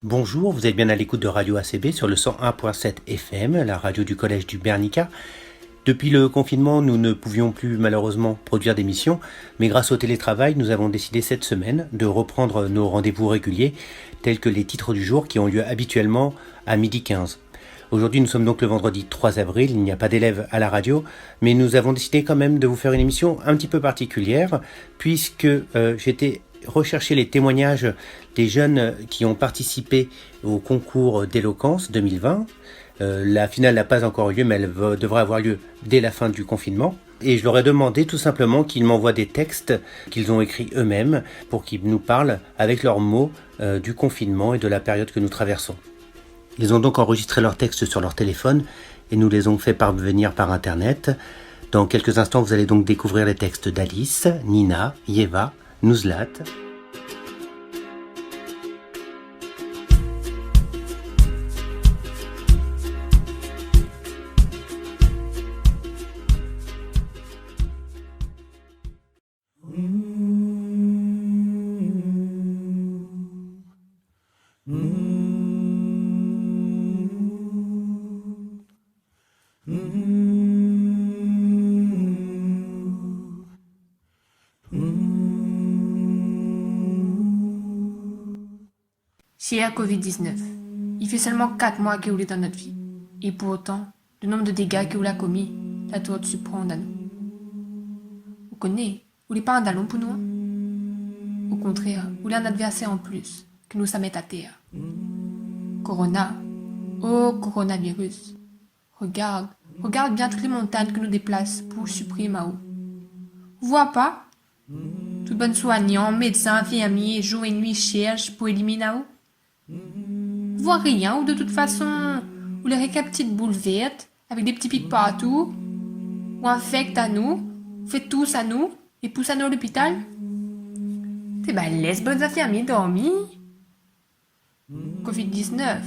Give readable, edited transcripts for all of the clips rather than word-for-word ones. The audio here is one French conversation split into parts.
Bonjour, vous êtes bien à l'écoute de Radio ACB sur le 101.7 FM, la radio du Collège du Bernica. Depuis le confinement, nous ne pouvions plus malheureusement produire d'émissions, mais grâce au télétravail, nous avons décidé cette semaine de reprendre nos rendez-vous réguliers, tels que les titres du jour qui ont lieu habituellement à 12h15. Aujourd'hui, nous sommes donc le vendredi 3 avril, il n'y a pas d'élèves à la radio, mais nous avons décidé quand même de vous faire une émission un petit peu particulière, puisque j'étais rechercher les témoignages des jeunes qui ont participé au concours d'éloquence 2020. La finale n'a pas encore eu lieu, mais elle devrait avoir lieu dès la fin du confinement. Et je leur ai demandé tout simplement qu'ils m'envoient des textes qu'ils ont écrits eux-mêmes pour qu'ils nous parlent avec leurs mots du confinement et de la période que nous traversons. Ils ont donc enregistré leurs textes sur leur téléphone et nous les ont fait parvenir par Internet. Dans quelques instants, vous allez donc découvrir les textes d'Alice, Nina, Yeva, Nuzlat. Cher Covid-19, il fait seulement 4 mois que vous êtes dans notre vie. Et pour autant, le nombre de dégâts que vous l'avez commis, ça doit surprendre à nous. Vous connaissez, vous n'êtes pas un dallon pour nous. Hein? Au contraire, vous êtes un adversaire en plus, que nous sommes à terre. Corona, oh coronavirus, regarde bien toutes les montagnes que nous déplace pour supprimer à haut. Vous voyez pas? Tout bonne soignant, médecin, infirmier, jour et nuit cherchent pour éliminer à haut. Vous voyez rien, ou de toute façon, vous les récapitulez boule verte, avec des petits pics partout, ou infecte à nous, fait tous à nous, et pousse à nous à l'hôpital. T'es ben laisse bonnes infirmiers dormir. Covid-19,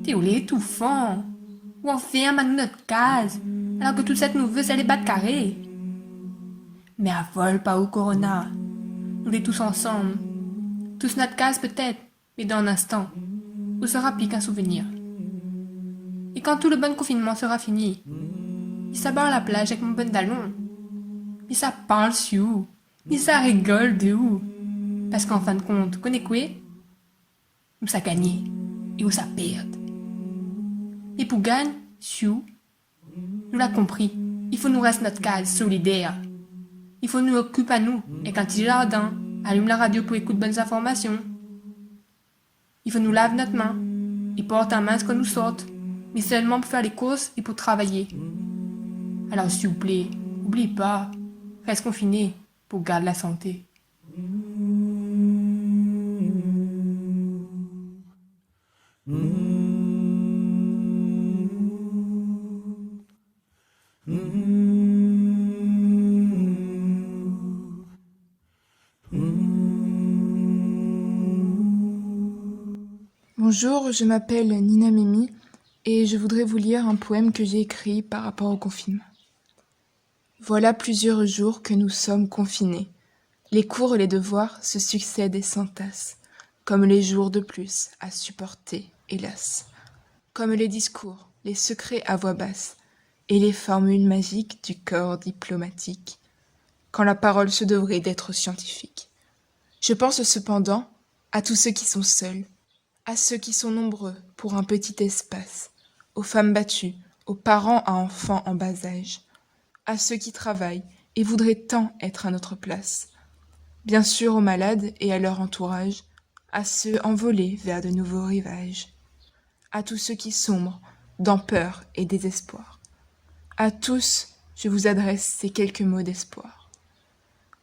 t'es où les étouffant, ou enferme à nous notre case, alors que toute cette nous veut, c'est les battre carrés. Mais affole pas au corona, nous les tous ensemble, tous notre case peut-être, mais dans un instant, où sera plus qu'un souvenir. Et quand tout le bon confinement sera fini, il s'abat à la plage avec mon bon dallon. Mais ça parle sur où? Mais ça rigole de où? Parce qu'en fin de compte, connais quoi? Où ça gagne et où ça perd. Et pour gagner, sur nous l'a compris, il faut nous rester notre case solidaire. Il faut nous occuper à nous avec un petit jardin, allume la radio pour écouter bonnes informations. Il faut nous laver notre main et porter un masque quand nous sortent, mais seulement pour faire les courses et pour travailler. Alors s'il vous plaît, n'oubliez pas, reste confiné pour garder la santé. Bonjour, je m'appelle Nina Mimi et je voudrais vous lire un poème que j'ai écrit par rapport au confinement. Voilà plusieurs jours que nous sommes confinés. Les cours et les devoirs se succèdent et s'entassent, comme les jours de plus à supporter, hélas. Comme les discours, les secrets à voix basse et les formules magiques du corps diplomatique, quand la parole se devrait d'être scientifique. Je pense cependant à tous ceux qui sont seuls, à ceux qui sont nombreux pour un petit espace, aux femmes battues, aux parents à enfants en bas âge, à ceux qui travaillent et voudraient tant être à notre place, bien sûr aux malades et à leur entourage, à ceux envolés vers de nouveaux rivages, à tous ceux qui sombrent dans peur et désespoir. À tous, je vous adresse ces quelques mots d'espoir.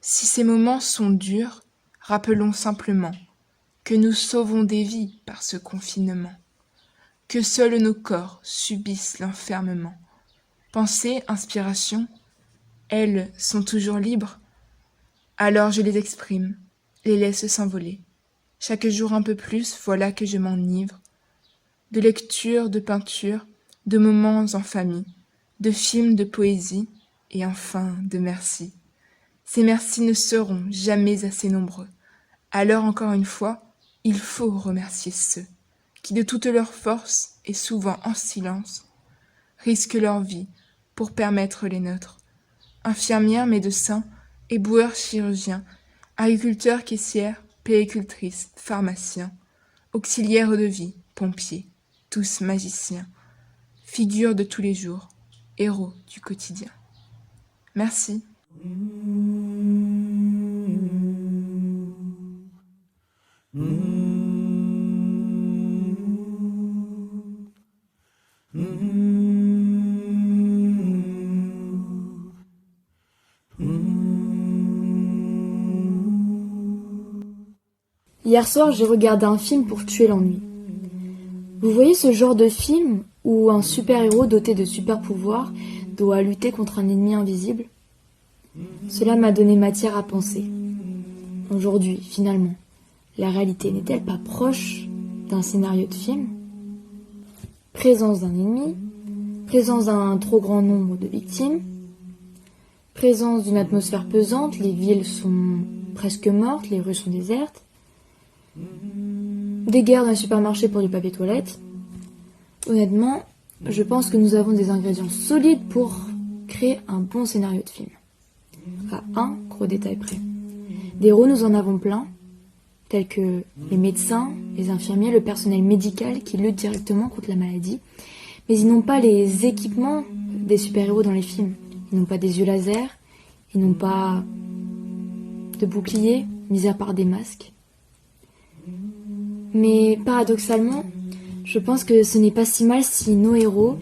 Si ces moments sont durs, rappelons simplement que nous sauvons des vies par ce confinement, que seuls nos corps subissent l'enfermement. Pensées, inspirations, elles sont toujours libres, alors je les exprime, les laisse s'envoler. Chaque jour un peu plus, voilà que je m'enivre, de lecture, de peinture, de moments en famille, de films, de poésie, et enfin de merci. Ces merci ne seront jamais assez nombreux. Alors encore une fois, il faut remercier ceux qui de toute leur force, et souvent en silence, risquent leur vie pour permettre les nôtres. Infirmières, médecins, éboueurs, chirurgiens, agriculteurs, caissières, puéricultrices, pharmaciens, auxiliaires de vie, pompiers, tous magiciens, figures de tous les jours, héros du quotidien. Merci. Hier soir, j'ai regardé un film pour tuer l'ennui. Vous voyez ce genre de film où un super-héros doté de super-pouvoirs doit lutter contre un ennemi invisible? Cela m'a donné matière à penser. Aujourd'hui, finalement, la réalité n'est-elle pas proche d'un scénario de film? Présence d'un ennemi, présence d'un trop grand nombre de victimes, présence d'une atmosphère pesante, les villes sont presque mortes, les rues sont désertes, des guerres dans les supermarchés pour du papier toilette. Honnêtement, je pense que nous avons des ingrédients solides pour créer un bon scénario de film. À un gros détail près. Des héros, nous en avons plein, tels que les médecins, les infirmiers, le personnel médical qui luttent directement contre la maladie, mais ils n'ont pas les équipements des super-héros dans les films. Ils n'ont pas des yeux laser, ils n'ont pas de boucliers, mis à part des masques. Mais paradoxalement, je pense que ce n'est pas si mal si nos héros,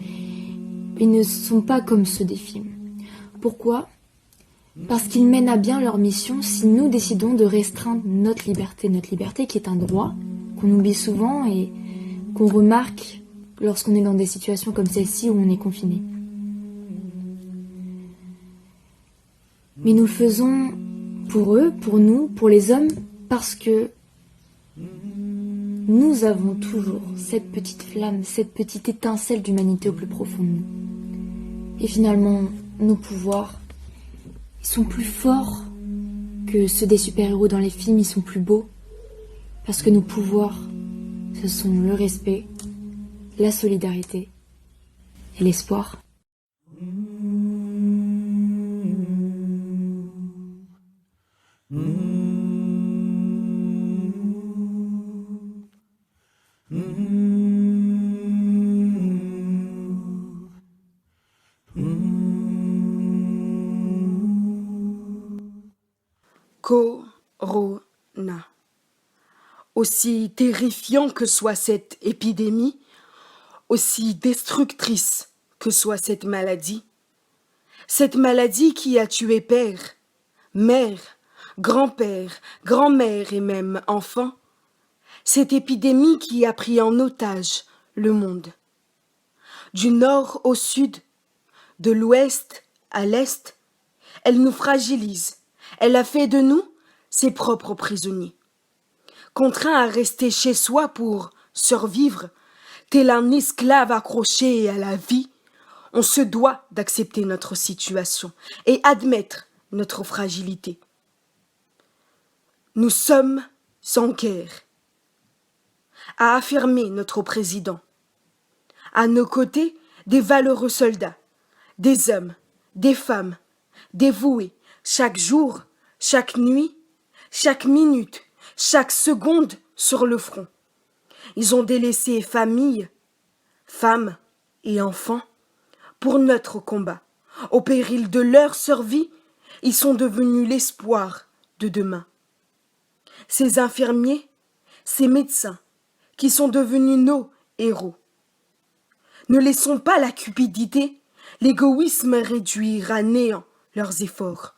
ils ne sont pas comme ceux des films. Pourquoi ? Parce qu'ils mènent à bien leur mission si nous décidons de restreindre notre liberté qui est un droit, qu'on oublie souvent et qu'on remarque lorsqu'on est dans des situations comme celle-ci où on est confiné. Mais nous le faisons pour eux, pour nous, pour les hommes, parce que nous avons toujours cette petite flamme, cette petite étincelle d'humanité au plus profond de nous. Et finalement, nos pouvoirs, ils sont plus forts que ceux des super-héros dans les films, ils sont plus beaux. Parce que nos pouvoirs, ce sont le respect, la solidarité et l'espoir. Corona. Aussi terrifiant que soit cette épidémie, aussi destructrice que soit cette maladie qui a tué père, mère, grand-père, grand-mère et même enfant, cette épidémie qui a pris en otage le monde. Du nord au sud, de l'ouest à l'est, elle nous fragilise. Elle a fait de nous ses propres prisonniers. Contraints à rester chez soi pour survivre, tel un esclave accroché à la vie, on se doit d'accepter notre situation et admettre notre fragilité. Nous sommes en guerre, a affirmé notre président. À nos côtés, des valeureux soldats, des hommes, des femmes, dévoués chaque jour, chaque nuit, chaque minute, chaque seconde sur le front. Ils ont délaissé famille, femmes et enfants pour notre combat. Au péril de leur survie, ils sont devenus l'espoir de demain. Ces infirmiers, ces médecins qui sont devenus nos héros. Ne laissons pas la cupidité, l'égoïsme réduire à néant leurs efforts.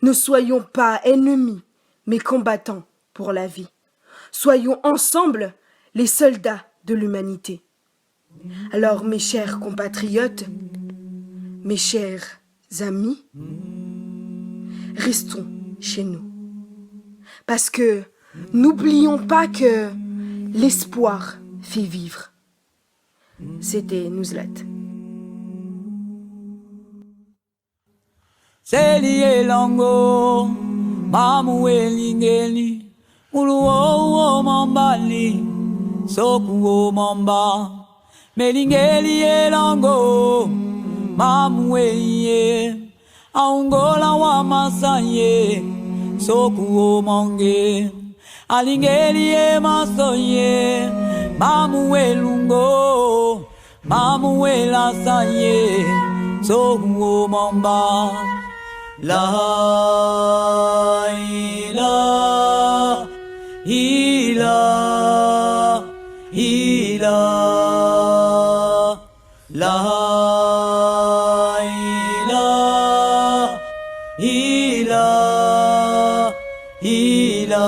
Ne soyons pas ennemis, mais combattants pour la vie. Soyons ensemble les soldats de l'humanité. Alors, mes chers compatriotes, mes chers amis, restons chez nous. Parce que n'oublions pas que l'espoir fait vivre. C'était Nuzlat. Seli elongo, mamu elingeli, uluo mambali, sokuo mamba melingeli elango mamweye aungola wa masaye sokuo monge alingeli e masoye mamwe lungo mamwe la saye sokuo mamba la ila ila ila la ila ila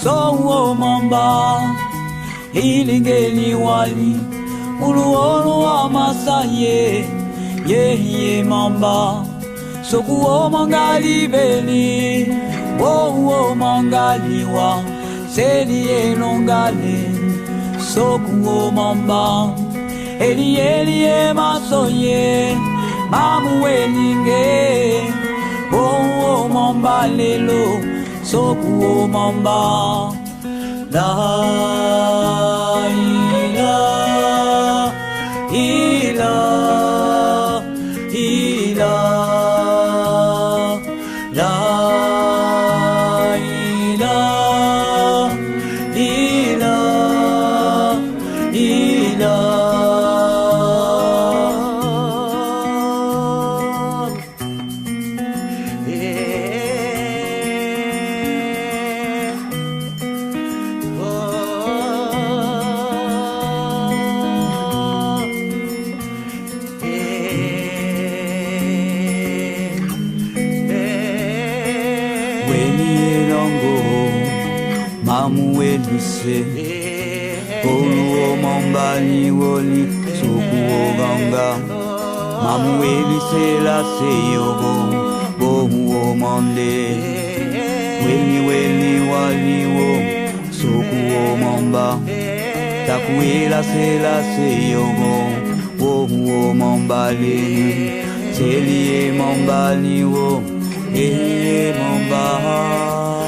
so mamba ilingeni wali uluolo wa masaye ye mamba sokuo mangali beli wo mangali wa seli elongale sokuo mamba eli masoye mamu elinge wo mamba lelo sokuo mamba la ila ila ila la ila ila ila Oluo mambani woli sokuo ganga mamu elise la seyogo bohuo mande weni wali wo sokuo mamba takuela se la seyogo bohuo mambale selie mambali wo mamba